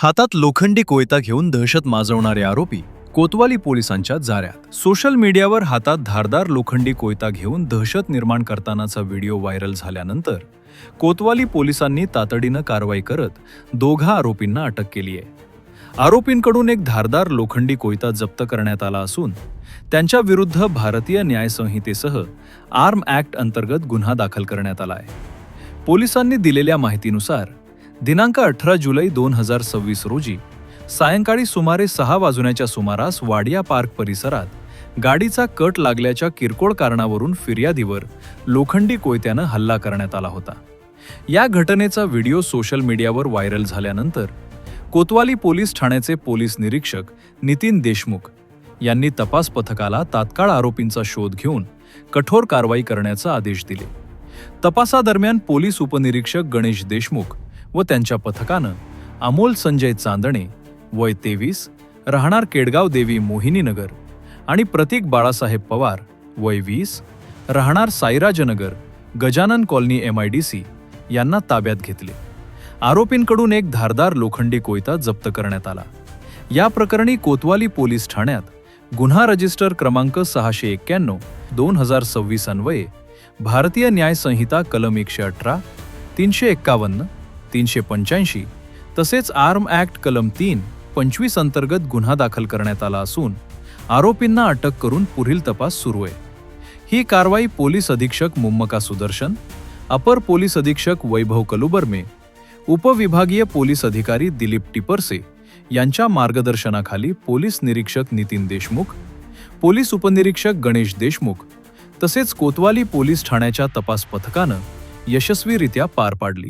हातात लोखंडी कोयता घेऊन दहशत माजवणारे आरोपी कोतवाली पोलिसांच्या जाळ्यात। सोशल मीडियावर हातात धारदार लोखंडी कोयता घेऊन दहशत निर्माण करतानाचा व्हिडिओ व्हायरल झाल्यानंतर कोतवाली पोलिसांनी तातडीनं कारवाई करत दोघा आरोपींना अटक केली आहे। आरोपींकडून एक धारदार लोखंडी कोयता जप्त करण्यात आला असून त्यांच्या विरुद्ध भारतीय न्याय संहितेसह आर्म ॲक्ट अंतर्गत गुन्हा दाखल करण्यात आला आहे। पोलिसांनी दिलेल्या माहितीनुसार दिनांक 18 जुलै 2026 रोजी सायंकाळी सुमारे 6 वाजण्याच्या सुमारास वाडिया पार्क परिसरात गाडीचा कट लागल्याच्या किरकोळ कारणावरून फिर्यादीवर लोखंडी कोयत्यानं हल्ला करण्यात आला होता। या घटनेचा व्हिडिओ सोशल मीडियावर व्हायरल झाल्यानंतर कोतवाली पोलीस ठाण्याचे पोलीस निरीक्षक नितीन देशमुख यांनी तपास पथकाला तात्काळ आरोपींचा शोध घेऊन कठोर कारवाई करण्याचे आदेश दिले। तपासादरम्यान पोलीस उपनिरीक्षक गणेश देशमुख व त्यांच्या पथकानं अमोल संजय चांदणे वय 23 राहणार केडगाव देवी मोहिनीनगर आणि प्रतीक बाळासाहेब पवार वय 20 राहणार साईराजनगर गजानन कॉलनी MIDC यांना ताब्यात घेतले। आरोपींकडून एक धारदार लोखंडी कोयता जप्त करण्यात आला। या प्रकरणी कोतवाली पोलीस ठाण्यात गुन्हा रजिस्टर क्रमांक 691/2026 अन्वये भारतीय न्याय संहिता कलम 118, 351, 385 तसेच आर्म ॲक्ट कलम 325 अंतर्गत गुन्हा दाखल करण्यात आला असून आरोपींना अटक करून पुढील तपास सुरू आहे। ही कारवाई पोलीस अधीक्षक मुम्मका सुदर्शन, अपर पोलीस अधीक्षक वैभव कलुबर्मे, उपविभागीय पोलीस अधिकारी दिलीप टिपरसे यांच्या मार्गदर्शनाखाली पोलीस निरीक्षक नितीन देशमुख, पोलीस उपनिरीक्षक गणेश देशमुख तसेच कोतवाली पोलीस ठाण्याच्या तपास पथकानं यशस्वीरित्या पार पाडली।